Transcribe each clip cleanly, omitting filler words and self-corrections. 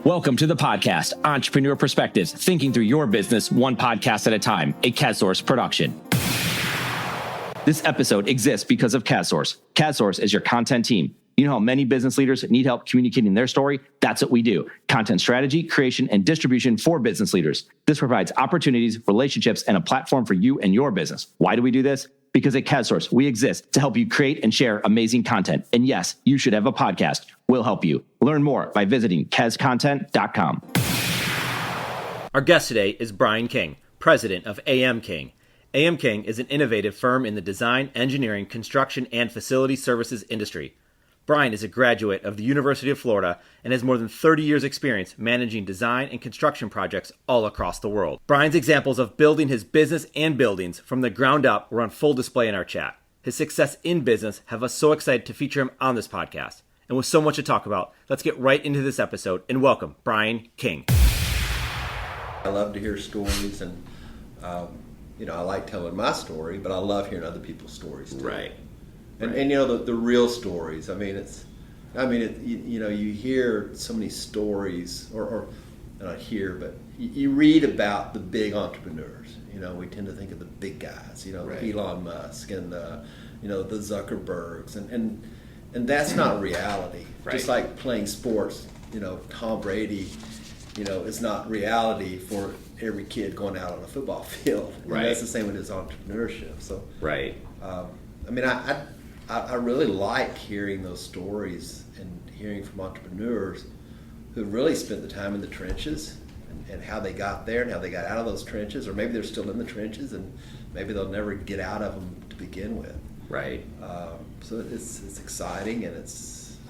Welcome to the podcast, Entrepreneur Perspectives, thinking through your business one podcast at a time, a CADSource production. This episode exists because of CADSource. CADSource is your content team. You know how many business leaders need help communicating their story? That's what we do. Content strategy, creation, and distribution for business leaders. This provides opportunities, relationships, and a platform for you and your business. Why do we do this? Because at CADSource, we exist to help you create and share amazing content. And yes, you should have a podcast. We'll help you. Learn more by visiting CADScontent.com. Our guest today is Brian King, president of AM King. AM King is an innovative firm in the design, engineering, construction, and facility services industry. Brian is a graduate of the University of Florida and has more than 30 years' experience managing design and construction projects all across the world. Brian's examples of building his business and buildings from the ground up were on full display in our chat. His success in business have us so excited to feature him on this podcast. And with so much to talk about, let's get right into this episode and welcome Brian King. I love to hear stories, and I like telling my story, but I love hearing other people's stories too. Right. And the real stories. I mean, you hear so many stories, or not hear, but you read about the big entrepreneurs. We tend to think of the big guys. Right. Elon Musk and the Zuckerbergs, and that's not reality. Right. Just like playing sports, Tom Brady, is not reality for every kid going out on a football field. Right. And that's the same with his entrepreneurship. So. Right. I really like hearing those stories and hearing from entrepreneurs who really spent the time in the trenches and how they got there and how they got out of those trenches, or maybe they're still in the trenches and maybe they'll never get out of them to begin with. Right. So it's exciting, and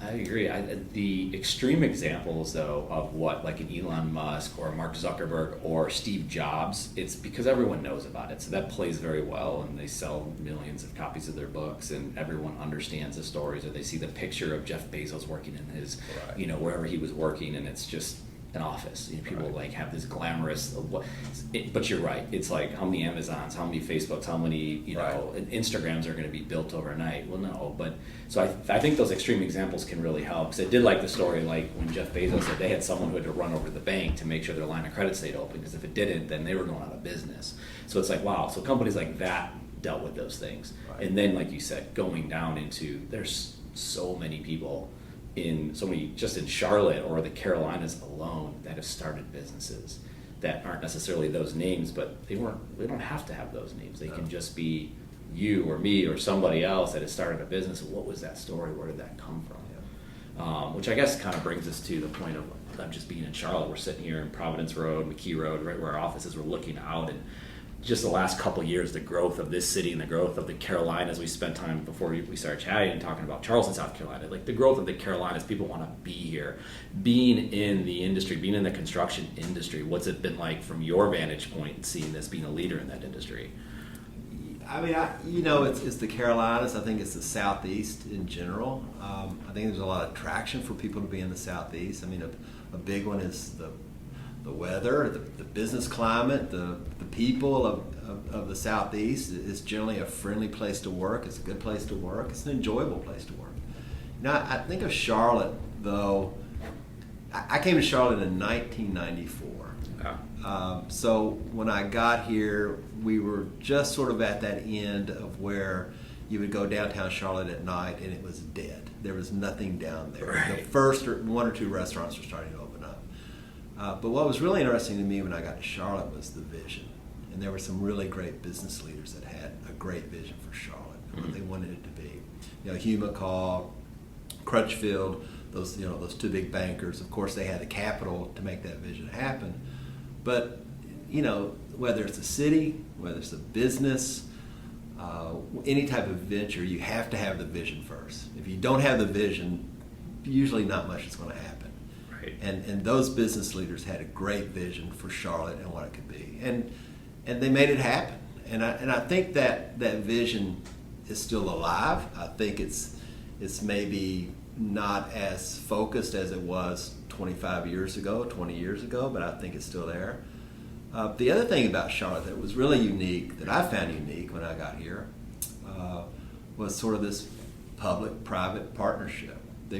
I agree. The extreme examples, though, of what like an Elon Musk or Mark Zuckerberg or Steve Jobs, it's because everyone knows about it. So that plays very well, and they sell millions of copies of their books, and everyone understands the stories, or they see the picture of Jeff Bezos working in his, Right. Wherever he was working, and it's just an office. People Right. like have this glamorous, but you're right. It's like how many Amazons, how many Facebooks, how many Right. Instagrams are going to be built overnight. Well, no, but so I think those extreme examples can really help. Because I did like the story, like when Jeff Bezos said they had someone who had to run over to the bank to make sure their line of credit stayed open, because if it didn't, then they were going out of business. So it's like, wow. So companies like that dealt with those things, Right. and then like you said, going down into there's so many people just in Charlotte or the Carolinas alone that have started businesses that aren't necessarily those names, but they don't have to have those names. They can just be you or me or somebody else that has started a business. What was that story? Where did that come from? Which I guess kind of brings us to the point of just being in Charlotte. We're sitting here in Providence Road, McKee Road, right where our offices. We're looking out, and just the last couple of years, the growth of this city and the growth of the Carolinas. We spent time before we started chatting and talking about Charleston, South Carolina. Like the growth of the Carolinas, people want to be here. Being in the industry, being in the construction industry, what's it been like from your vantage point, seeing this, being a leader in that industry? It's the Carolinas. I think it's the Southeast in general. I think there's a lot of traction for people to be in the Southeast. A big one is the weather, the business climate, the people of the Southeast. Is generally a friendly place to work. It's a good place to work. It's an enjoyable place to work. I think of Charlotte, though. I came to Charlotte in 1994. So when I got here, we were just sort of at that end of where you would go downtown Charlotte at night and it was dead. There was nothing down there. Right. The first one or two restaurants were starting to open up. But what was really interesting to me when I got to Charlotte was the vision. And there were some really great business leaders that had a great vision for Charlotte and what they wanted it to be. Hugh McCall, Crutchfield, those two big bankers. Of course, they had the capital to make that vision happen. But, whether it's a city, whether it's a business, any type of venture, you have to have the vision first. If you don't have the vision, usually not much is going to happen. Right. And those business leaders had a great vision for Charlotte and what it could be. And they made it happen. And I think that vision is still alive. I think it's maybe not as focused as it was 25 years ago, 20 years ago, but I think it's still there. The other thing about Charlotte that was really unique, that I found unique when I got here, was sort of this public-private partnership. The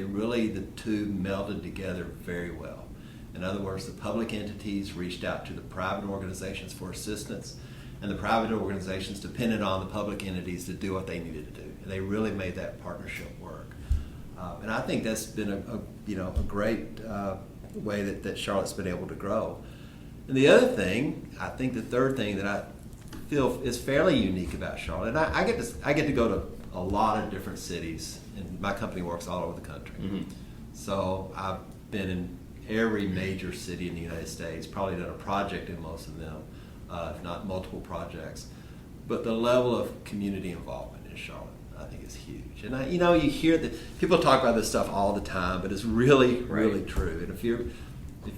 two melded together very well. In other words, the public entities reached out to the private organizations for assistance, and the private organizations depended on the public entities to do what they needed to do. And they really made that partnership work. And I think that's been a great way that Charlotte's been able to grow. And the other thing, I think the third thing that I feel is fairly unique about Charlotte, and I get to go to a lot of different cities, and my company works all over the country. Mm-hmm. So I've been in every major city in the United States, probably done a project in most of them, if not multiple projects. But the level of community involvement in Charlotte, I think, is huge. And you hear that people talk about this stuff all the time, but it's really, really true. And if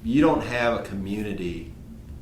you don't have a community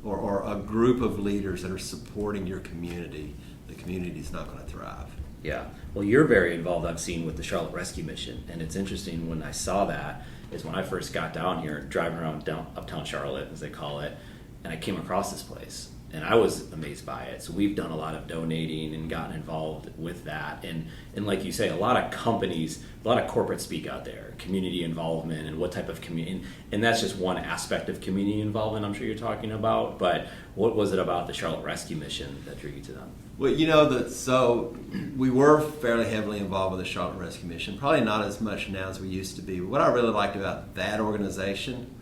or a group of leaders that are supporting your community, the community is not going to thrive. Yeah. Well, you're very involved, I've seen, with the Charlotte Rescue Mission. And it's interesting, when I saw that, is when I first got down here, driving around uptown Charlotte, as they call it, and I came across this place. And I was amazed by it. So we've done a lot of donating and gotten involved with that. And like you say, a lot of companies, a lot of corporate speak out there, community involvement and what type of community. And that's just one aspect of community involvement I'm sure you're talking about. But what was it about the Charlotte Rescue Mission that drew you to them? Well, so we were fairly heavily involved with the Charlotte Rescue Mission. Probably not as much now as we used to be. But what I really liked about that organization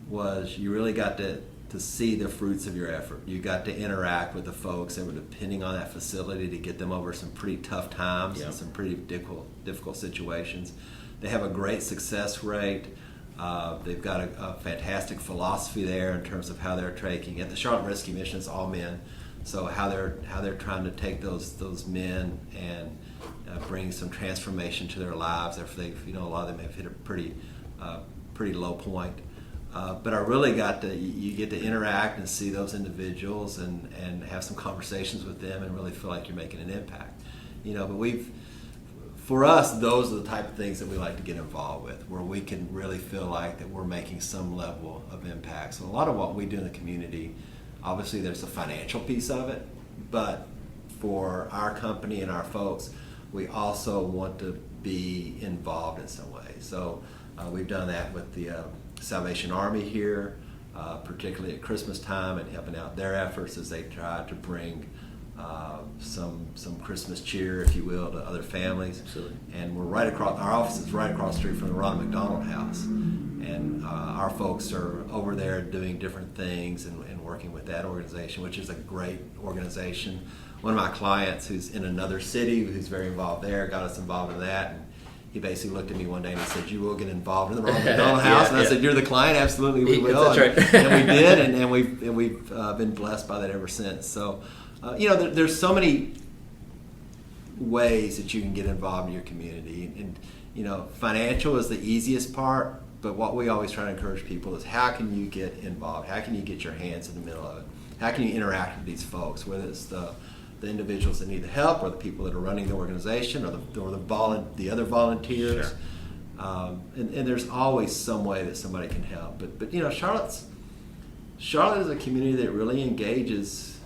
was you really got to see the fruits of your effort. You got to interact with the folks that were depending on that facility to get them over some pretty tough times and some pretty difficult situations. They have a great success rate. They've got a fantastic philosophy there in terms of how they're taking it. The Charlotte Rescue Mission is all men, so how they're trying to take those men and bring some transformation to their lives after they've, a lot of them have hit a pretty low point. But I really you get to interact and see those individuals and have some conversations with them and really feel like you're making an impact. But for us, those are the type of things that we like to get involved with, where we can really feel like that we're making some level of impact. So a lot of what we do in the community, obviously there's a financial piece of it, but for our company and our folks, we also want to be involved in some way. So we've done that with the Salvation Army here, particularly at Christmas time, and helping out their efforts as they try to bring some Christmas cheer, if you will, to other families. Absolutely. And our office is right across the street from the Ronald McDonald House, and our folks are over there doing different things and working with that organization, which is a great organization. One of my clients who's in another city, who's very involved there, got us involved in that. And he basically looked at me one day and he said, "You will get involved in the Ronald McDonald House?" And I said, "You're the client, absolutely we will." That's right. And we did, and we've been blessed by that ever since. So, there's so many ways that you can get involved in your community, and financial is the easiest part. But what we always try to encourage people is, how can you get involved? How can you get your hands in the middle of it? How can you interact with these folks, whether it's the individuals that need the help, or the people that are running the organization, or the other volunteers. Sure. And there's always some way that somebody can help. But Charlotte is a community that really engages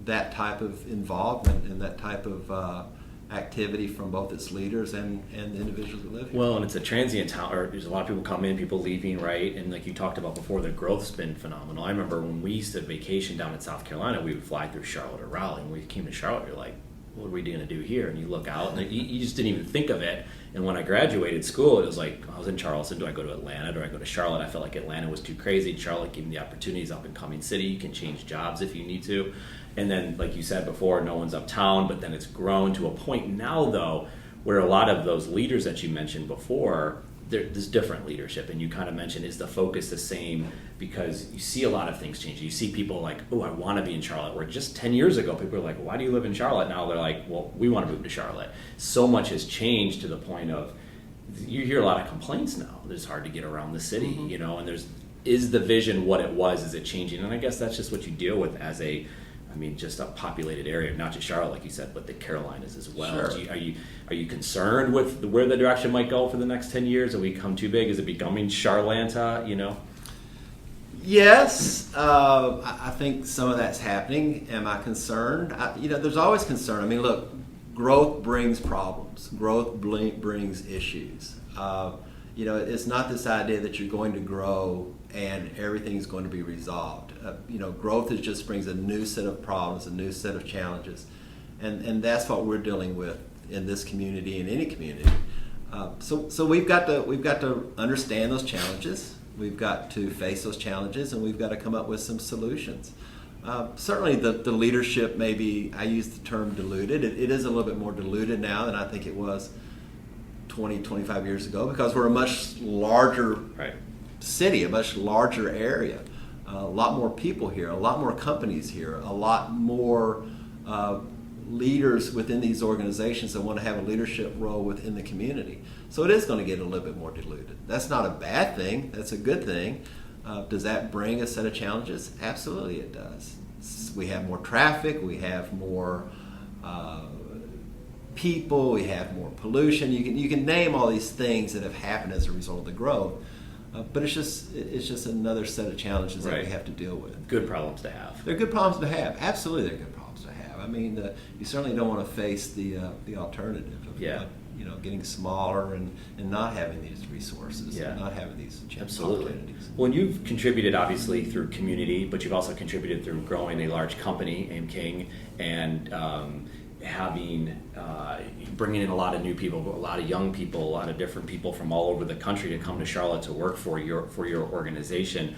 that type of involvement and that type of activity from both its leaders and the individuals that live here. Well, and it's a transient town, or there's a lot of people come in, people leaving, right? And like you talked about before, the growth's been phenomenal. I remember when we used to vacation down in South Carolina, we would fly through Charlotte or Raleigh. When we came to Charlotte, you're like, what are we going to do here? And you look out, and you just didn't even think of it. And when I graduated school, it was like, I was in Charleston. Do I go to Atlanta? Do I go to Charlotte? I felt like Atlanta was too crazy. Charlotte gave me the opportunities, up and coming city. You can change jobs if you need to. And then, like you said before, no one's uptown, but then it's grown to a point now, though, where a lot of those leaders that you mentioned before, there's different leadership. And you kind of mentioned, is the focus the same? Because you see a lot of things changing. You see people like, oh, I want to be in Charlotte. Where just 10 years ago, people were like, why do you live in Charlotte? Now they're like, well, we want to move to Charlotte. So much has changed to the point of, you hear a lot of complaints now. It's hard to get around the city, and is the vision what it was? Is it changing? And I guess that's just what you deal with as just a populated area, not just Charlotte, like you said, but the Carolinas as well. Sure. Are you concerned with where the direction might go for the next 10 years? Have we become too big? Is it becoming Charlanta, Yes, I think some of that's happening. Am I concerned? There's always concern. Look, growth brings problems. Growth brings issues. It's not this idea that you're going to grow and everything's going to be resolved. Growth just brings a new set of problems, a new set of challenges, and that's what we're dealing with in this community, in any community. So we've got to understand those challenges. We've got to face those challenges, and we've got to come up with some solutions. Certainly the leadership, maybe I use the term diluted. It is a little bit more diluted now than I think it was 20, 25 years ago, because we're a much larger city, a much larger area, a lot more people here, a lot more companies here, a lot more leaders within these organizations that want to have a leadership role within the community. So it is going to get a little bit more diluted. That's not a bad thing. That's a good thing. Does that bring a set of challenges? Absolutely it does. We have more traffic, we have more people, we have more pollution. You can name all these things that have happened as a result of the growth, but it's just another set of challenges that we have to deal with. Good problems to have. They're good problems to have. Absolutely, they're good problems to have. I mean, you certainly don't want to face the alternative of getting smaller and not having these resources, and not having these opportunities. Well, and you've contributed obviously through community, but you've also contributed through growing a large company, AM King, and bringing in a lot of new people, a lot of young people, a lot of different people from all over the country to come to Charlotte to work for your organization.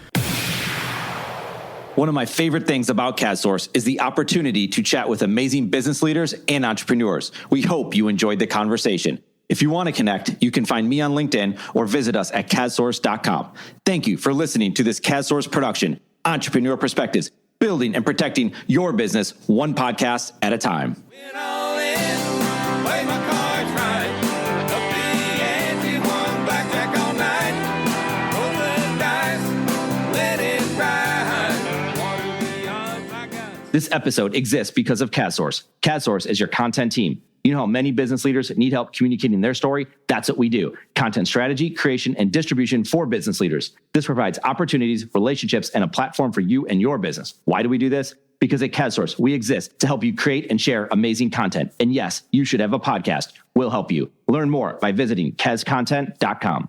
One of my favorite things about CADSource is the opportunity to chat with amazing business leaders and entrepreneurs. We hope you enjoyed the conversation. If you want to connect, you can find me on LinkedIn or visit us at cadsource.com. Thank you for listening to this CADSource production, Entrepreneur Perspectives, building and protecting your business one podcast at a time. This episode exists because of CADSource. CADSource is your content team. You know how many business leaders need help communicating their story? That's what we do. Content strategy, creation, and distribution for business leaders. This provides opportunities, relationships, and a platform for you and your business. Why do we do this? Because at CADSource, we exist to help you create and share amazing content. And yes, you should have a podcast. We'll help you. Learn more by visiting cadscontent.com.